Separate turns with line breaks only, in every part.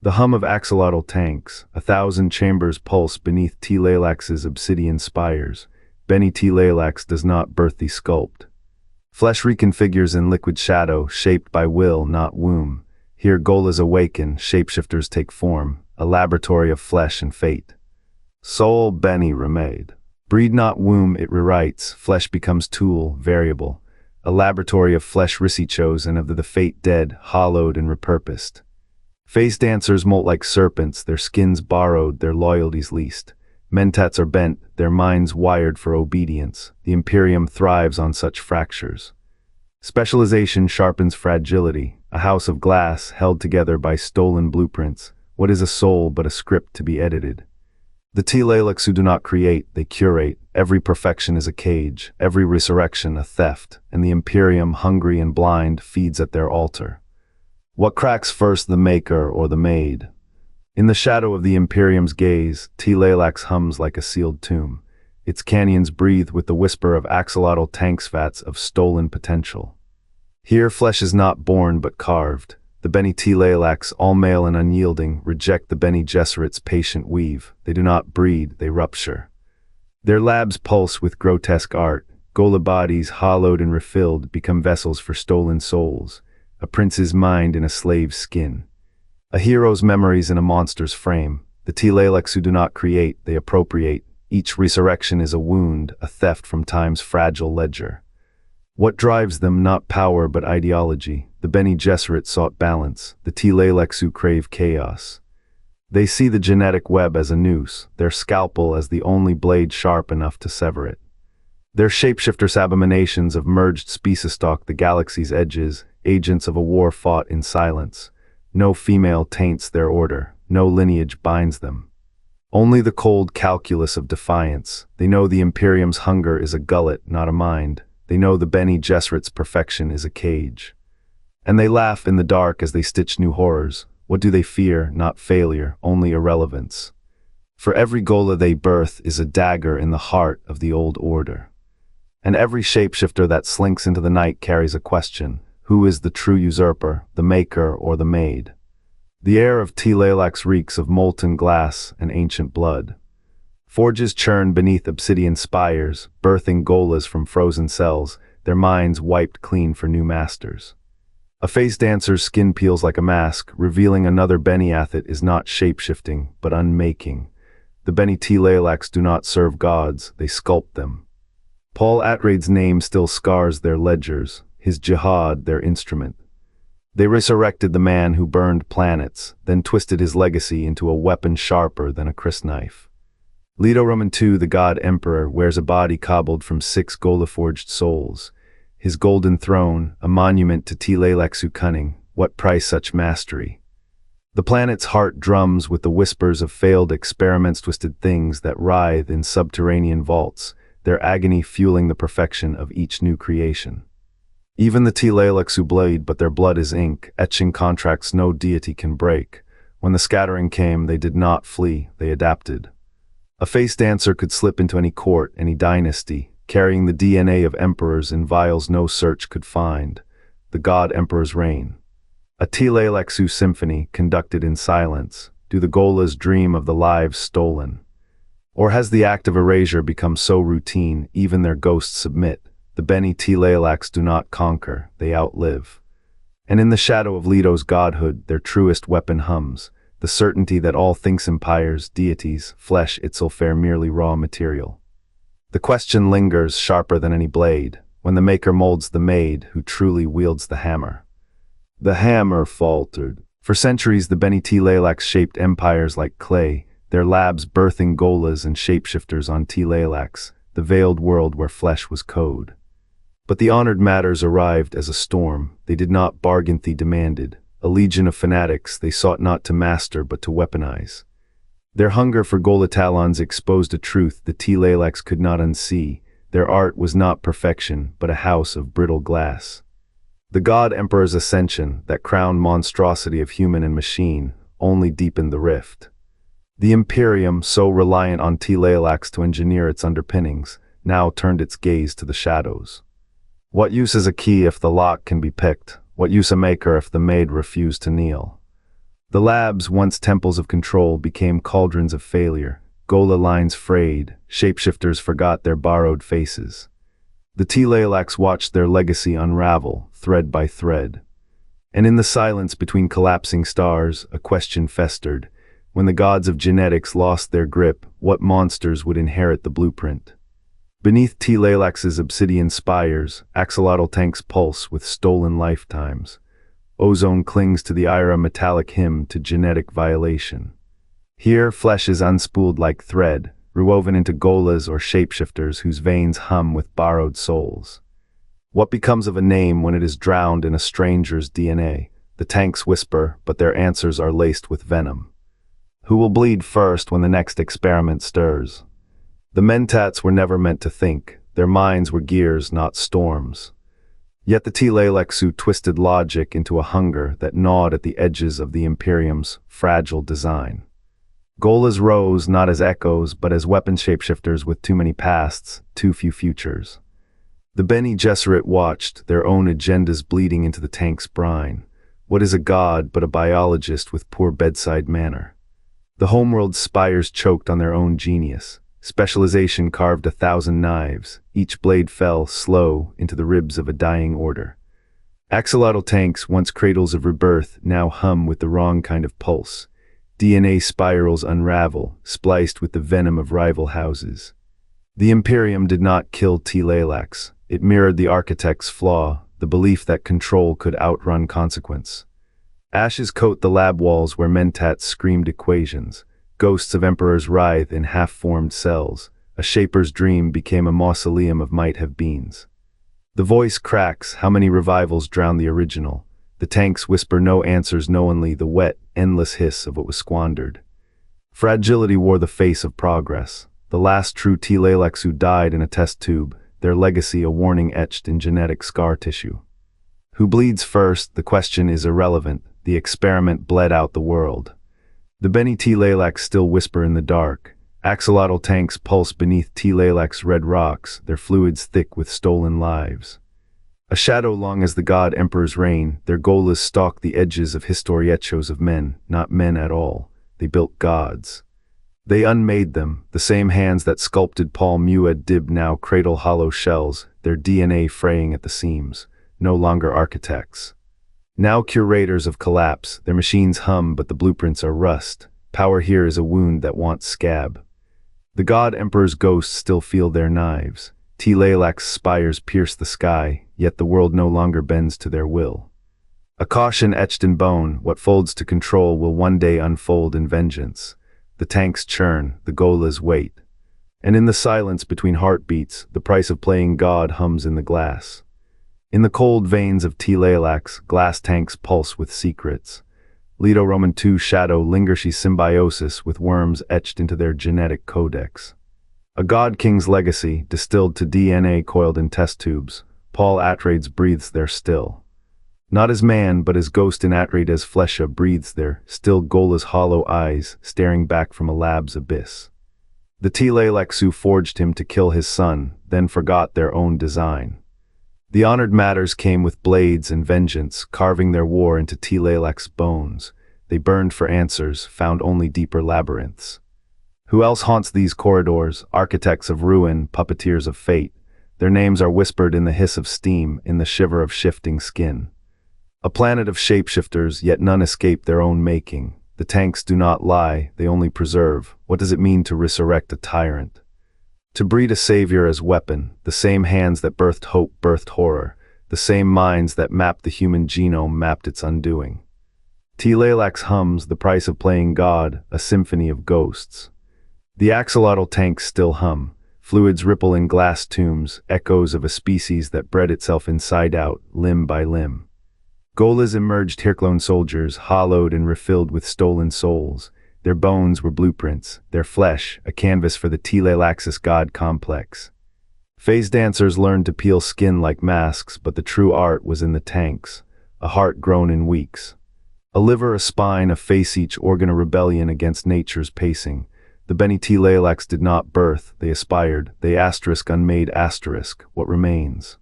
The hum of axolotl-tanks, 1,000 chambers pulse beneath Tleilax's obsidian spires. Bene Tleilax does not birth thee sculpt. Flesh reconfigures in liquid shadow, shaped by will, not womb. Here gholas awaken, shapeshifters take form, a laboratory of flesh and fate. Soul Bene remade. Breed not womb, it rewrites, flesh becomes tool, variable. A laboratory of flesh Rissi chose and of the fate dead, hollowed and repurposed. Face dancers molt like serpents, their skins borrowed, their loyalties leased. Mentats are bent, their minds wired for obedience. The Imperium thrives on such fractures. Specialization sharpens fragility, a house of glass held together by stolen blueprints. What is a soul but a script to be edited? The Tleilax who do not create, they curate. Every perfection is a cage, every resurrection a theft, and the Imperium, hungry and blind, feeds at their altar. What cracks first, the maker or the made? In the shadow of the Imperium's gaze, Tleilax hums like a sealed tomb. Its canyons breathe with the whisper of axolotl-tank vats of stolen potential. Here flesh is not born but carved. The Bene Tleilax, all male and unyielding, reject the Bene Gesserit's patient weave. They do not breed, they rupture. Their labs pulse with grotesque art. Ghola bodies, hollowed and refilled, become vessels for stolen souls. A prince's mind in a slave's skin. A hero's memories in a monster's frame. The Tleilax who do not create, they appropriate. Each resurrection is a wound, a theft from time's fragile ledger. What drives them, not power but ideology. The Bene Gesserit sought balance, the Tleilax who crave chaos. They see the genetic web as a noose, their scalpel as the only blade sharp enough to sever it. Their shapeshifters abominations of merged species stalk the galaxy's edges, agents of a war fought in silence. No female taints their order, no lineage binds them. Only the cold calculus of defiance. They know the Imperium's hunger is a gullet, not a mind. They know the Bene Gesserit's perfection is a cage. And they laugh in the dark as they stitch new horrors. What do they fear? Not failure, only irrelevance. For every ghola they birth is a dagger in the heart of the old order. And every shapeshifter that slinks into the night carries a question. Who is the true usurper, the maker or the made? The air of Tleilax reeks of molten glass and ancient blood. Forges churn beneath obsidian spires, birthing gholas from frozen cells, their minds wiped clean for new masters. A face dancer's skin peels like a mask, revealing another Bene Athet is not shape-shifting, but unmaking. The Bene Tleilax do not serve gods, they sculpt them. Paul Atreides' name still scars their ledgers, his jihad their instrument. They resurrected the man who burned planets, then twisted his legacy into a weapon sharper than a crysknife. Leto Roman II, the god emperor, wears a body cobbled from 6 Ghola-forged souls. His golden throne, a monument to Tleilaxu cunning. What price such mastery? The planet's heart drums with the whispers of failed experiments, twisted things that writhe in subterranean vaults, their agony fueling the perfection of each new creation. Even the Tleilaxu bleed, but their blood is ink, etching contracts no deity can break. When the scattering came, they did not flee, they adapted. A face dancer could slip into any court, any dynasty, carrying the DNA of emperors in vials no search could find. The god emperor's reign. A Tleilaxu symphony conducted in silence. Do the gholas dream of the lives stolen? Or has the act of erasure become so routine, even their ghosts submit? The Bene Tleilax do not conquer, they outlive. And in the shadow of Leto's godhood, their truest weapon hums. The certainty that all things empires, deities, flesh itself fare merely raw material. The question lingers sharper than any blade, when the maker molds the maid who truly wields the hammer. The hammer faltered. For centuries the Bene Tleilax shaped empires like clay, their labs birthing gholas and shapeshifters on Tleilax, the veiled world where flesh was code. But the honored matters arrived as a storm. They did not bargain, they demanded. A legion of fanatics, they sought not to master but to weaponize. Their hunger for ghola talons exposed a truth the Tleilax could not unsee. Their art was not perfection, but a house of brittle glass. The god emperor's ascension, that crowned monstrosity of human and machine, only deepened the rift. The Imperium, so reliant on Tleilax to engineer its underpinnings, now turned its gaze to the shadows. What use is a key if the lock can be picked? What use a maker if the maid refused to kneel? The labs, once temples of control, became cauldrons of failure. Ghola lines frayed, shapeshifters forgot their borrowed faces. The Tleilax watched their legacy unravel, thread by thread. And in the silence between collapsing stars, a question festered. When the gods of genetics lost their grip, what monsters would inherit the blueprint? Beneath Tleilax's obsidian spires, axolotl-tanks pulse with stolen lifetimes. Ozone clings to the Ira metallic hymn to genetic violation. Here, flesh is unspooled like thread, rewoven into gholas or shapeshifters whose veins hum with borrowed souls. What becomes of a name when it is drowned in a stranger's DNA? The tanks whisper, but their answers are laced with venom. Who will bleed first when the next experiment stirs? The mentats were never meant to think. Their minds were gears, not storms. Yet the Tleilaxu twisted logic into a hunger that gnawed at the edges of the Imperium's fragile design. Gholas rose not as echoes, but as weapon shapeshifters with too many pasts, too few futures. The Bene Gesserit watched, their own agendas bleeding into the tank's brine. What is a god but a biologist with poor bedside manner? The homeworld spires choked on their own genius. Specialization carved 1,000 knives. Each blade fell, slow, into the ribs of a dying order. Axolotl-tanks, once cradles of rebirth, now hum with the wrong kind of pulse. DNA spirals unravel, spliced with the venom of rival houses. The Imperium did not kill Tleilax. It mirrored the architect's flaw, the belief that control could outrun consequence. Ashes coat the lab walls where mentats screamed equations. Ghosts of emperors writhe in half-formed cells. A shaper's dream became a mausoleum of might-have-beens. The voice cracks, how many revivals drown the original? The tanks whisper no answers knowingly, the wet, endless hiss of what was squandered. Fragility wore the face of progress. The last true Tleilaxu died in a test tube, their legacy a warning etched in genetic scar tissue. Who bleeds first? The question is irrelevant. The experiment bled out the world. The Bene Tleilax still whisper in the dark. Axolotl-tanks pulse beneath Tleilax red rocks, their fluids thick with stolen lives. A shadow long as the god emperor's reign, their gholas stalk the edges of historiechos of men, not men at all. They built gods. They unmade them, the same hands that sculpted Paul Muad-Dib now cradle hollow shells, their DNA fraying at the seams, no longer architects. Now curators of collapse, their machines hum but the blueprints are rust. Power here is a wound that wants scab. The god emperor's ghosts still feel their knives. Tleilax spires pierce the sky, yet the world no longer bends to their will. A caution etched in bone, what folds to control will one day unfold in vengeance. The tanks churn, the gholas wait. And in the silence between heartbeats, the price of playing God hums in the glass. In the cold veins of Tleilax, glass tanks pulse with secrets. Leto Roman II shadow lingershy symbiosis with worms etched into their genetic codex. A god king's legacy, distilled to DNA coiled in test tubes. Paul Atreides breathes there still. Not as man, but as ghost in Atreides flesha breathes there, still Gholas' hollow eyes, staring back from a lab's abyss. The Tleilaxu forged him to kill his son, then forgot their own design. The honored matters came with blades and vengeance, carving their war into Tleilax's bones. They burned for answers, found only deeper labyrinths. Who else haunts these corridors? Architects of ruin, puppeteers of fate. Their names are whispered in the hiss of steam, in the shiver of shifting skin. A planet of shapeshifters, yet none escape their own making. The tanks do not lie, they only preserve. What does it mean to resurrect a tyrant? To breed a savior as weapon, the same hands that birthed hope birthed horror, the same minds that mapped the human genome mapped its undoing. Tleilax hums, the price of playing God, a symphony of ghosts. The axolotl-tanks still hum, fluids ripple in glass tombs, echoes of a species that bred itself inside out, limb by limb. Gholas emerged Hirclone soldiers, hollowed and refilled with stolen souls. Their bones were blueprints, their flesh, a canvas for the Tleilax's god complex. Phase dancers learned to peel skin like masks, but the true art was in the tanks, a heart grown in weeks. A liver, a spine, a face, each organ a rebellion against nature's pacing. The Bene Tleilax did not birth, they aspired, they asterisk unmade asterisk, what remains?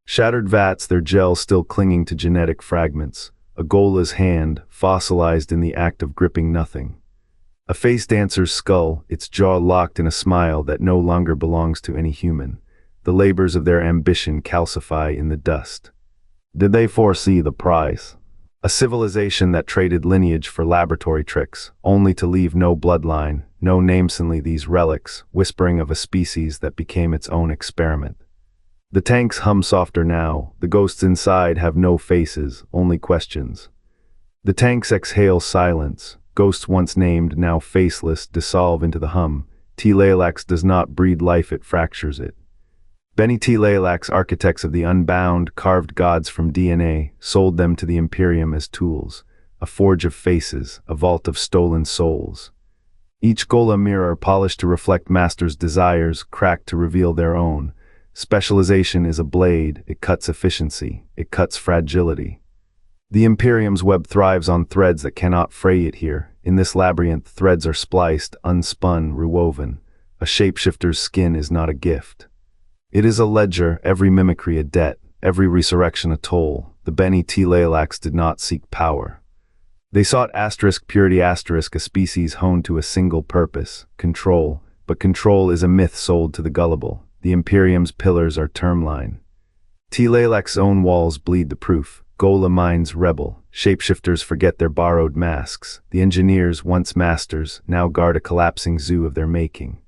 Shattered vats, their gel still clinging to genetic fragments. a Ghola's hand, fossilized in the act of gripping nothing. A face dancer's skull, its jaw locked in a smile that no longer belongs to any human. The labors of their ambition calcify in the dust. Did they foresee the price? A civilization that traded lineage for laboratory tricks, only to leave no bloodline, no namesonly these relics, whispering of a species that became its own experiment. The tanks hum softer now, the ghosts inside have no faces, only questions. The tanks exhale silence, ghosts once named, now faceless, dissolve into the hum. Tleilax does not breed life, it fractures it. Bene Tleilax, architects of the unbound, carved gods from DNA, sold them to the Imperium as tools, a forge of faces, a vault of stolen souls. Each Ghola mirror polished to reflect masters' desires, cracked to reveal their own. Specialization is a blade, it cuts efficiency, it cuts fragility. The Imperium's web thrives on threads that cannot fray it here. In this labyrinth, threads are spliced, unspun, rewoven. A shapeshifter's skin is not a gift. It is a ledger, every mimicry a debt, every resurrection a toll. The Bene Tleilax did not seek power. They sought purity, a species honed to a single purpose, control. But control is a myth sold to the gullible. The Imperium's pillars are termline. Tleilax's own walls bleed the proof. Ghola minds rebel. Shapeshifters forget their borrowed masks. The engineers, once masters, now guard a collapsing zoo of their making.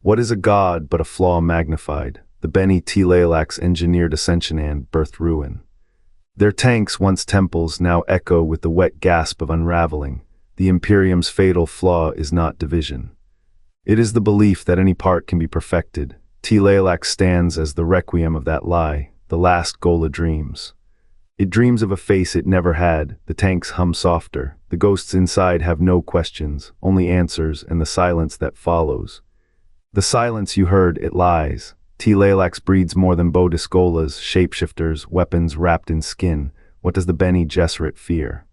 What is a god but a flaw magnified? The Bene Tleilax engineered ascension and birthed ruin. Their tanks, once temples, now echo with the wet gasp of unraveling. The Imperium's fatal flaw is not division. It is the belief that any part can be perfected. Tleilax stands as the requiem of that lie. The last Ghola dreams. It dreams of a face it never had. The tanks hum softer. The ghosts inside have no questions, only answers and the silence that follows. The silence you heard, it lies. Tleilax breeds more than Gholas, shapeshifters, weapons wrapped in skin. What does the Bene Gesserit fear?